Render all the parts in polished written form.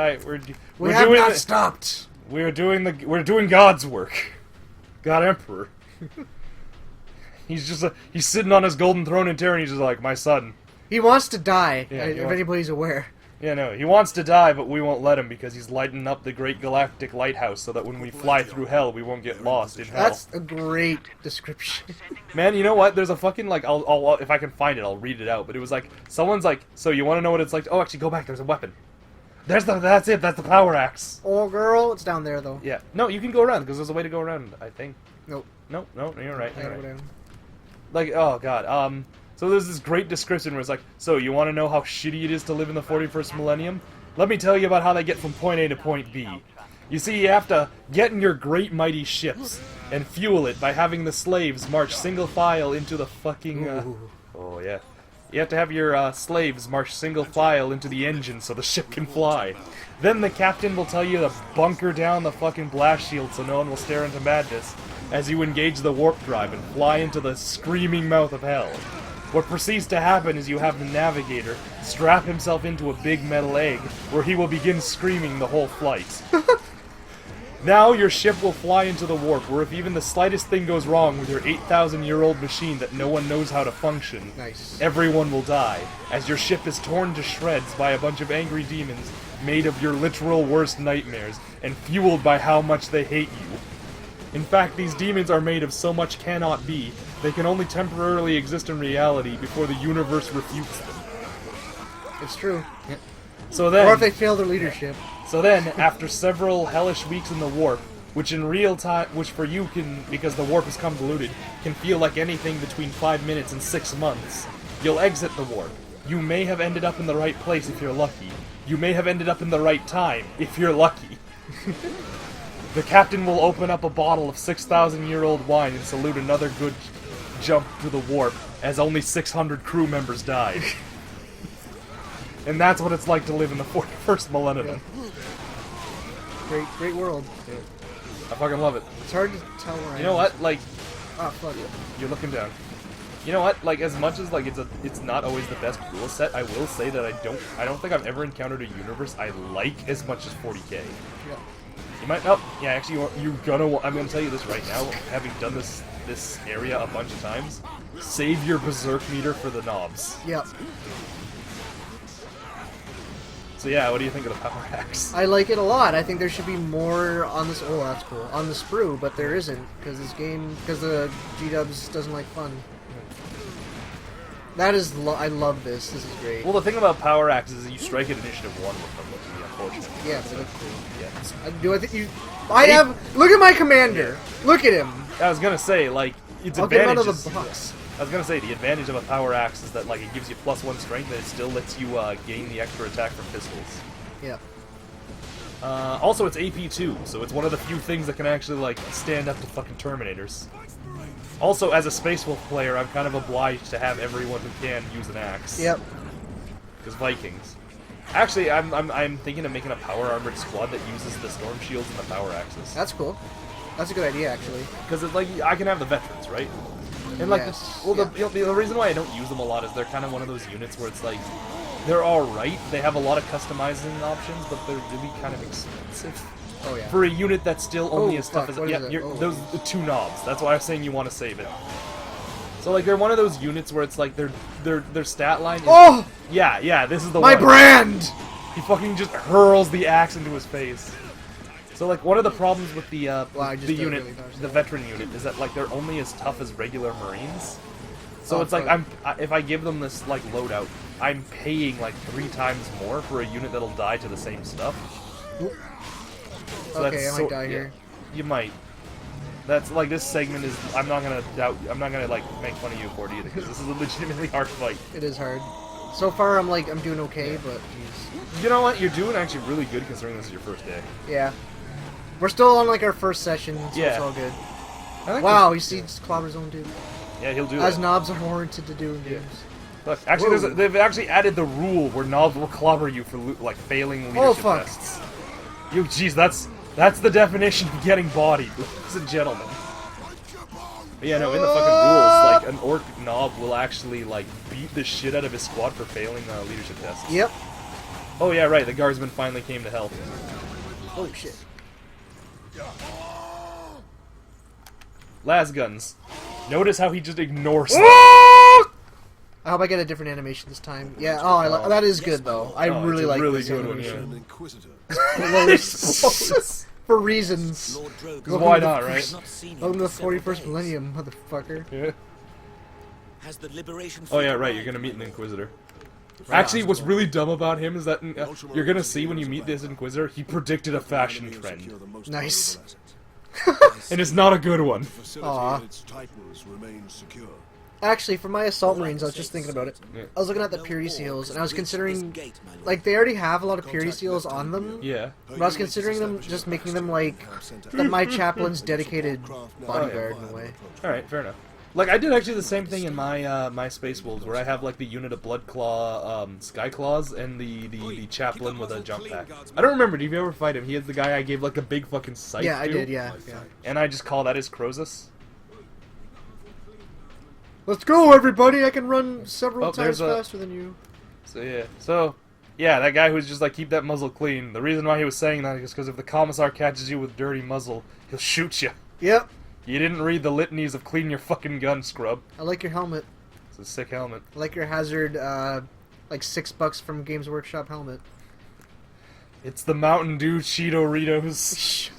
right, we have not stopped. We're doing God's work. God Emperor. He's sitting on his golden throne in Terran. He's just like, my son. He wants to die. Yeah, if anybody's aware. Yeah, no, he wants to die, but we won't let him because he's lighting up the great galactic lighthouse so that when we fly through hell, we won't get lost in hell. That's a great description. Man, you know what? There's a fucking, like, I'll if I can find it, I'll read it out. But it was like, someone's like, so you want to know what it's like? Oh, actually, go back. There's a weapon. That's it. That's the power axe. Oh, girl, it's down there, though. Yeah. No, you can go around because there's a way to go around, I think. Nope. No, you're right. You're right. Down. Like, oh, God. So there's this great description where it's like, so you want to know how shitty it is to live in the 41st millennium? Let me tell you about how they get from point A to point B. You see, you have to get in your great mighty ships and fuel it by having the slaves march single file into the fucking... oh, yeah. You have to have your slaves march single file into the engine so the ship can fly. Then the captain will tell you to bunker down the fucking blast shield so no one will stare into madness as you engage the warp drive and fly into the screaming mouth of hell. What proceeds to happen is you have the navigator strap himself into a big metal egg, where he will begin screaming the whole flight. Now your ship will fly into the warp, where if even the slightest thing goes wrong with your 8,000-year-old machine that no one knows how to function, everyone will die, as your ship is torn to shreds by a bunch of angry demons made of your literal worst nightmares, and fueled by how much they hate you. In fact, these demons are made of so much cannot be, they can only temporarily exist in reality before the universe refutes them. It's true. Yeah. So then, or if they fail their leadership. So then, after several hellish weeks in the warp, which in real time, which for you can, because the warp is convoluted, can feel like anything between 5 minutes and 6 months, you'll exit the warp. You may have ended up in the right place if you're lucky. You may have ended up in the right time if you're lucky. The captain will open up a bottle of 6,000-year-old wine and salute another good jump to the warp, as only 600 crew members died. And that's what it's like to live in the 41st millennium. Yeah. Great world. Yeah. I fucking love it. It's hard to tell where I am. You know what? Like, oh fuck it. You're looking down. You know what? Like, as much as like it's not always the best rule set, I will say that I don't think I've ever encountered a universe I like as much as 40K. Yeah. You might. Oh, yeah. Actually, you're gonna. I'm gonna tell you this right now. Having done this area a bunch of times, save your berserk meter for the knobs. Yep. So yeah, what do you think of the power axe? I like it a lot. I think there should be more on this. Oh, that's cool. On the sprue, but there isn't because the G-Dubs doesn't like fun. That is. I love this. This is great. Well, the thing about power axes is you strike at initiative 1 with them, which is unfortunate. Yeah, they look cool. Yeah. I think you. I have. Look at my commander. Look at him. I was gonna say, like, its I'll get him advantage out of the box. I was gonna say, the advantage of a power axe is that, like, it gives you +1 strength, and it still lets you gain the extra attack from pistols. Yeah. Also, it's AP 2, so it's one of the few things that can actually, like, stand up to fucking Terminators. Also, as a Space Wolf player, I'm kind of obliged to have everyone who can use an axe. Yep. Because Vikings. Actually, I'm thinking of making a power armored squad that uses the storm shields and the power axes. That's cool. That's a good idea, actually. Because it's like I can have the veterans, right? And like, yes. well, the reason why I don't use them a lot is they're kind of one of those units where it's like they're all right. They have a lot of customizing options, but they're really kind of expensive. Oh yeah. For a unit that's still only as tough as those the 2 knobs. That's why I was saying you want to save it. So like they're one of those units where it's like their stat line is, oh! Yeah, this is the my one. brand! He fucking just hurls the axe into his face. So like one of the problems with the unit, really the veteran unit, is that like they're only as tough as regular Marines. So Oh, it's like if I give them this like loadout, I'm paying like 3 times more for a unit that'll die to the same stuff. So okay, I might die here. You might. That's like this segment is. I'm not gonna like make fun of you for it either because this is a legitimately hard fight. It is hard. So far, I'm doing okay, but jeez. You know what? You're doing actually really good considering this is your first day. Yeah. We're still on like our first session, so Yeah. it's all good. Wow, you see Clobber's own dude. Yeah, he'll do As that. knobs are warranted to do in games. Look, actually, they've actually added the rule where knobs will clobber you for like failing leadership tests. Jeez, that's the definition of getting bodied, ladies and gentlemen. But yeah, no, in the fucking rules, like an orc knob will actually like beat the shit out of his squad for failing leadership tests. Yep. Oh yeah, right. The guardsman finally came to help. Oh shit. Las guns. Notice how he just ignores them. I hope I get a different animation this time. Yeah, oh, that is good though. I Oh, really it's a like really this good one, animation. An inquisitor. For reasons. Lord Drogo. Because why not, right? has not seen him Welcome to the for several 41st days. millennium, motherfucker. Yeah. Has the liberation Oh yeah, fleet right. You're arrived gonna meet an yet? Inquisitor. Actually, what's really dumb about him is that you're gonna see when you meet this Inquisitor, he predicted a fashion trend, Nice. and it's not a good one. Aw. And its titles remain secure. Actually, for my assault marines, I was just thinking about it. Yeah. I was looking at the purity seals, and I was considering, like, they already have a lot of purity seals on them. Yeah. But I was considering them just making them like my chaplain's dedicated bodyguard in a way. All right, fair enough. Like I did actually the same thing in my my Space Wolves, where I have like the unit of Blood Claw, Sky Claws, and the chaplain with a jump pack. I don't remember. Did you ever fight him? He is the guy I gave like a big fucking scythe Yeah, I to. did. Yeah, yeah. And I just call that his Croesus. Let's go, everybody! I can run several Oh, times there's a- faster than you. So yeah, that guy who's just like keep that muzzle clean. The reason why he was saying that is because if the commissar catches you with dirty muzzle, he'll shoot you. Yep. You didn't read the litanies of clean your fucking gun, scrub. I like your helmet. It's a sick helmet. I like your Hazard, like $6 from Games Workshop helmet. It's the Mountain Dew Cheetoritos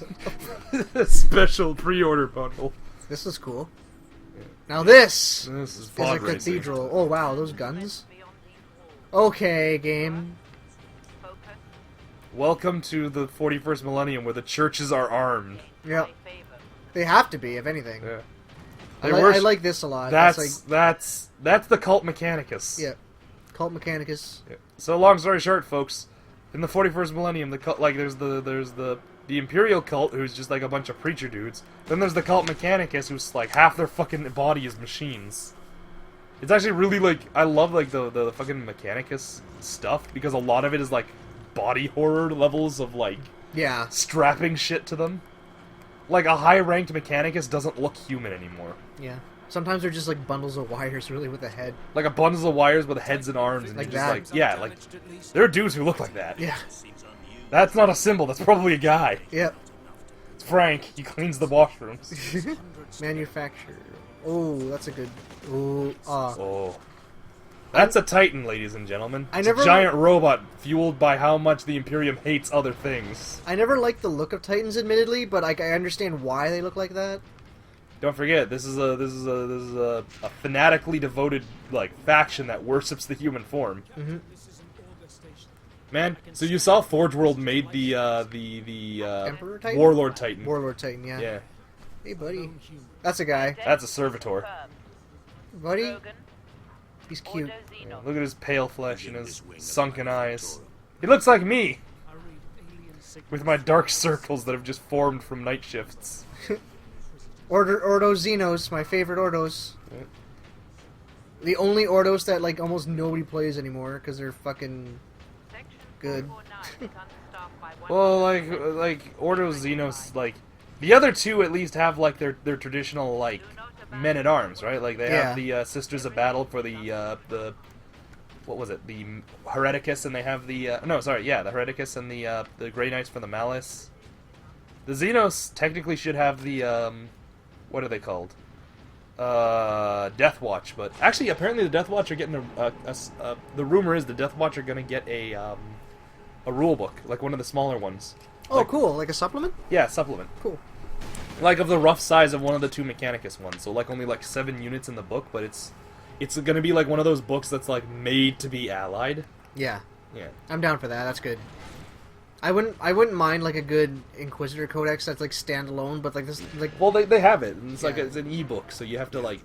special pre-order bundle. This is cool. Now this This is is a pod racing. cathedral. Oh wow, those guns. Okay, game. Welcome to the 41st millennium, where the churches are armed. Yep. They have to be, if anything. Yeah. I like this a lot. That's like, that's the cult Mechanicus. yeah. Cult Mechanicus. Yeah. So long story short, folks, in the 41st millennium, the cult, like there's the Imperial cult, who's just like a bunch of preacher dudes. Then there's the cult Mechanicus, who's like half their fucking body is machines. It's actually really like I love like the fucking Mechanicus stuff, because a lot of it is like body horror levels of like Yeah. strapping shit to them. Like a high-ranked Mechanicus doesn't look human anymore. Yeah. Sometimes they're just like bundles of wires, really, with a head. Like a bundle of wires with heads and arms, and Like you're just that. like, yeah, like there are dudes who look like that. Yeah. That's not a symbol. That's probably a guy. Yep. It's Frank. He cleans the washrooms. Manufacturer. Oh, that's a good. Oh, Oh, that's a Titan, ladies and gentlemen. I It's never- a giant robot fueled by how much the Imperium hates other things. I never liked the look of Titans, admittedly, but I understand why they look like that. Don't forget, this is a fanatically devoted like faction that worships the human form. Mm-hmm. Man, so you saw Forge World made the Emperor Titan? Warlord Titan. Warlord Titan, yeah. Yeah, Hey, buddy. That's a guy. that's a servitor. Buddy? He's cute. Yeah, look at his pale flesh and his sunken eyes. He looks like me, with my dark circles that have just formed from night shifts. Ordo Xenos, my favorite Ordos. Yeah. The only Ordos that like almost nobody plays anymore because they're fucking good. Well, like Ordo Xenos, like the other two at least have like their traditional like men at arms, right? Like they have the Sisters of Battle for the what was it? The Hereticus, and they have the the Hereticus and the Grey Knights for the Malice. The Xenos technically should have the what are they called? Death Watch, but actually apparently the Death Watch are getting the rumor is the Death Watch are gonna get a rule book, like one of the smaller ones. Oh, Like- cool! Like a supplement. Yeah, supplement. Cool. Like of the rough size of one of the two Mechanicus ones, so like only like 7 units in the book, but it's gonna be like one of those books that's like made to be allied. Yeah, Yeah. I'm down for that. That's good. I wouldn't mind like a good Inquisitor Codex that's like standalone, but like this like Well, they have it, and it's like Yeah. it's an ebook, so you have to like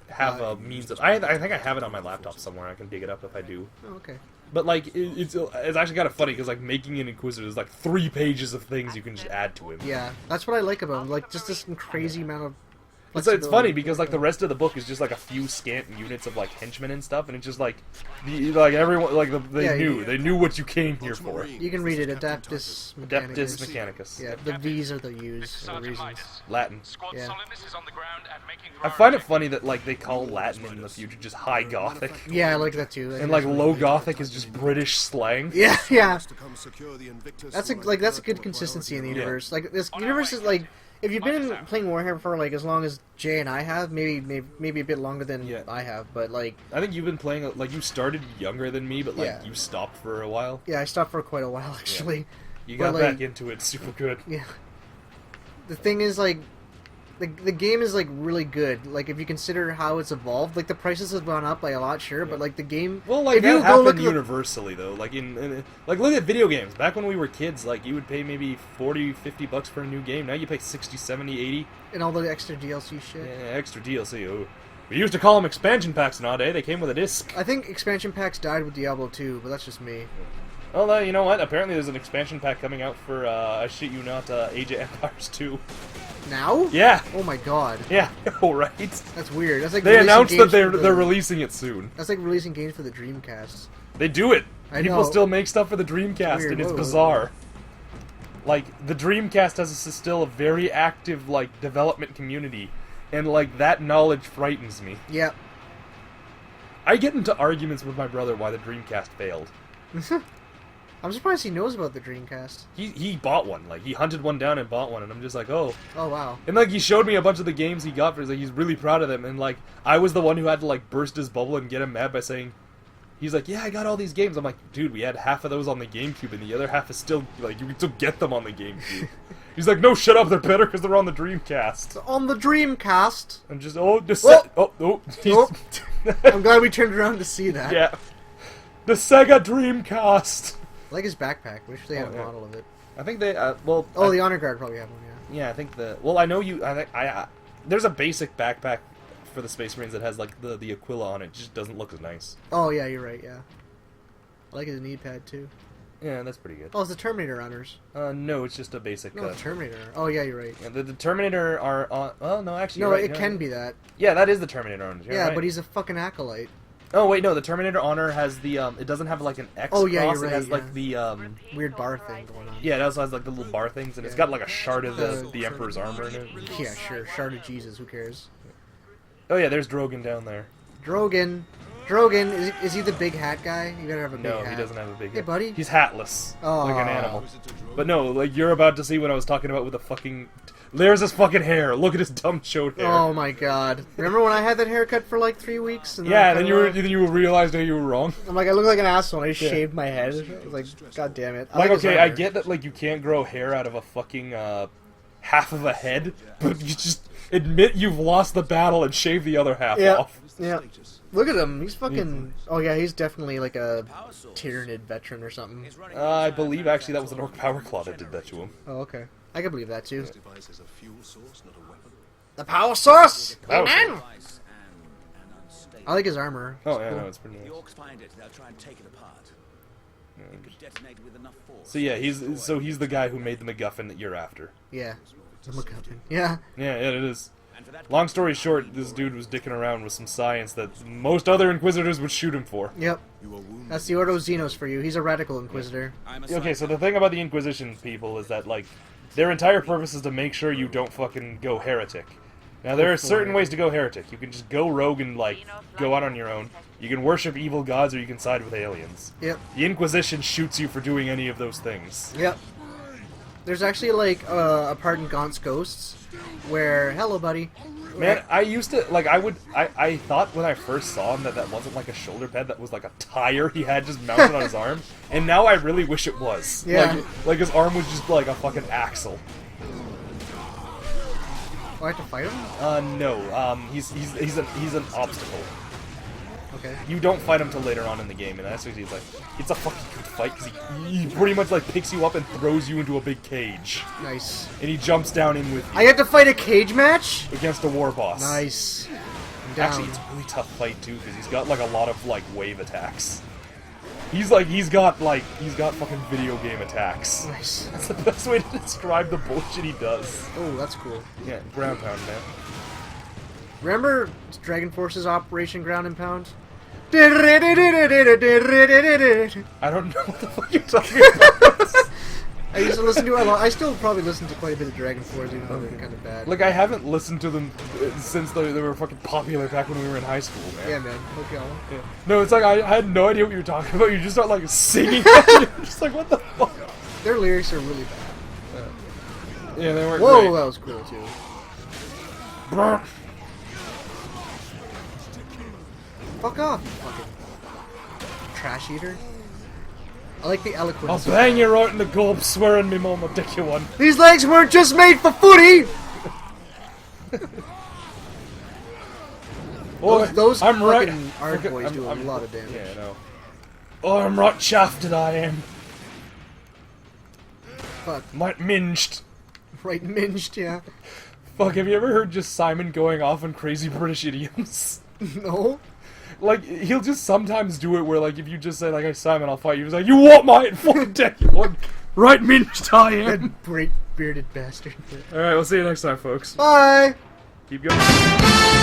have a means of. I think I have it on my laptop somewhere. I can dig it up if I do. oh, okay. But like it's actually kind of funny because like making an Inquisitor is like 3 pages of things you can just add to him. Yeah, that's what I like about him. Like just this crazy amount of It's funny because like the rest of the book is just like a few scant units of like henchmen and stuff, and it's just like everyone they knew what you came here for. You can read it, Adeptus Mechanicus. Adeptus Mechanicus. Yeah, the V's are the U's, the reasons. Latin. Yeah. I find it funny that like they call Latin in the future just High Gothic, Yeah, I like that too. and like Low Gothic is just British slang. Yeah, yeah. To come secure the Invictus That's a from that's a good identified consistency in the enemy. universe. Like this universe is like, if you've been playing Warhammer for like as long as Jay and I have, maybe a bit longer than Yeah. I have, but like, I think you've been playing like you started younger than me, but like Yeah. you stopped for a while. yeah, I stopped for quite a while actually. You But, got like- back into it super good. Yeah. The thing is, like, the game is like really good. Like, if you consider how it's evolved, like the prices have gone up like a lot, sure, but like the game. Well, like if you that go happened look at the- universally though. Like like look at video games. Back when we were kids, like you would pay maybe 40, 50 bucks for a new game. Now you pay 60, 70, 80. and all the extra DLC shit. Yeah, extra DLC. Oh. We used to call them expansion packs nowadays. They came with a disc. I think expansion packs died with Diablo 2, but that's just me. Well, you know what? Apparently there's an expansion pack coming out for, I shit you not, Age of Empires 2. Now? Yeah! Oh my god, Yeah, alright. that's weird. That's like They releasing announced that games they're for the- they're releasing it soon. That's like releasing games for the Dreamcast. They do it! I People know. still make stuff for the Dreamcast, Weird. and it's Whoa. bizarre. Like, the Dreamcast has still a very active, like, development community, and, like, that knowledge frightens me. Yeah. I get into arguments with my brother why the Dreamcast failed. I'm surprised he knows about the Dreamcast. He bought one, like, he hunted one down and bought one, and I'm just like, oh. Oh wow. And, like, he showed me a bunch of the games he got for it, like, he's really proud of them, and, like, I was the one who had to, like, burst his bubble and get him mad by saying, he's like, yeah, I got all these games. I'm like, dude, we had half of those on the GameCube, and the other half is still, like, you can still get them on the GameCube. He's like, no, shut up, they're better because they're on the Dreamcast. On the Dreamcast. I'm just, oh, just Whoa. oh, Oh. I'm glad we turned around to see that. yeah. The Sega Dreamcast. I like his backpack. Wish they had Oh, a yeah. model of it. I think they, well... Oh, I- the Honor Guard probably have one, yeah. Yeah, I think well, I know you, I think, there's a basic backpack for the Space Marines that has, like, the Aquila on it. It just doesn't look as nice. Oh, yeah, you're right, yeah. I like his knee pad, too. Yeah, that's pretty good. Oh, it's the Terminator honors. No, it's just a basic, No, it's Terminator. Oh, yeah, you're right. yeah, the Terminator are on, oh, no, actually, No, you're right, it you're can right. be that. Yeah, that is the Terminator honor. You're Yeah, right. but he's a fucking acolyte. Oh, wait, no, the Terminator honor has the, it doesn't have, like, an X Oh, yeah, cross, you're it has, right, like, the, Weird bar thing going on. yeah, it also has, like, the little bar things, and it's Yeah. got, like, a shard of the Emperor's armor in it. Yeah, sure. Shard of Jesus, who cares? Oh, yeah, there's Drogon down there. Drogon. Drogon, is he the big hat guy? You gotta have a big No, hat. he doesn't have a big Hey, head. buddy. He's hatless, like an Aw. animal. But no, like, you're about to see what I was talking about with the fucking... There's his fucking hair. Look at his dumb Chode hair. Oh my god. Remember when I had that haircut for like 3 weeks? And yeah, I then you realized that you were wrong. I'm like, I look like an asshole, and I just Yeah. shaved my head. I was like, god damn it. Like, his okay, I armor. get that, like, you can't grow hair out of a fucking, half of a head, but you just admit you've lost the battle and shave the other half Yeah. off. Yeah. Look at him. He's fucking... Oh yeah, he's definitely like a Tyranid veteran or something. I believe, actually, that was an Orc Power Claw that did that to him. Oh, okay. I can believe that too. This device is a fuel source, not a weapon. The power source! Power Amen! Device and unstable. I like his armor. Oh, It's yeah, cool. no, it's pretty The nice. orcs find it, they'll try and take it apart. It could detonate with enough force. So, yeah, he's the guy who made the MacGuffin that you're after. Yeah. Look at him. Yeah. Yeah, it is. And for that Long story short, this dude was dicking around with some science that most other Inquisitors would shoot him for. Yep. You are wounded. That's the Ordo Xenos for you. He's a radical Inquisitor. I'm a Okay, so the thing about the Inquisition people is that, like, their entire purpose is to make sure you don't fucking go heretic. Now, there are certain ways to go heretic. You can just go rogue and, like, go out on your own. You can worship evil gods, or you can side with aliens. Yep. The Inquisition shoots you for doing any of those things. Yep. There's actually like a part in Gaunt's Ghosts where... Hello, buddy. Man, I used to, like, I thought when I first saw him that wasn't like a shoulder pad, that was like a tire he had just mounted on his arm. And now I really wish it was. Yeah. Like his arm was just like a fucking axle. Oh, I have to fight him? No, he's an obstacle. Okay. You don't fight him till later on in the game, and that's what he's like. It's a fucking good fight because he pretty much like picks you up and throws you into a big cage, Nice. and he jumps down in with you I have to fight a cage match? against a war boss. Nice. I'm down. Actually, it's a really tough fight too because he's got like a lot of like wave attacks. He's got fucking video game attacks. Nice. That's the best way to describe the bullshit he does. Oh, that's cool. Yeah, ground pound, man. Remember Dragon Force's Operation Ground and Pound? I don't know what the fuck you're talking about. I used to listen to it a lot. I still probably listen to quite a bit of Dragon Force, even though they're kind of bad. Like, I haven't listened to them since they were fucking popular back when we were in high school, man. Yeah, man. Okay. Yeah. No, it's like, I had no idea what you were talking about. You just start, like, singing. You're just like, what the fuck? Their lyrics are really bad. Yeah, they weren't Whoa, great. that was cool, too. Brr. Fuck off, you fucking trash eater. I like the I'll eloquence. bang you out in the gob, swearing me mum will dick you one. These legs weren't just made for footy! Those I'm right. fucking Ard Fucking- boys do a I'm- lot of damage. Yeah, I know. Oh, I'm right shafted, I am. Fuck. Might minged. Right minged, yeah. Fuck, have you ever heard just Simon going off on crazy British idioms? No? Like, he'll just sometimes do it where, like, if you just say, like, hey, Simon, I'll fight you, he's like, you what, mate? Fucking deck you one. Right minged, I am. That great bearded bastard. Alright, we'll see you next time, folks. Bye! Keep going.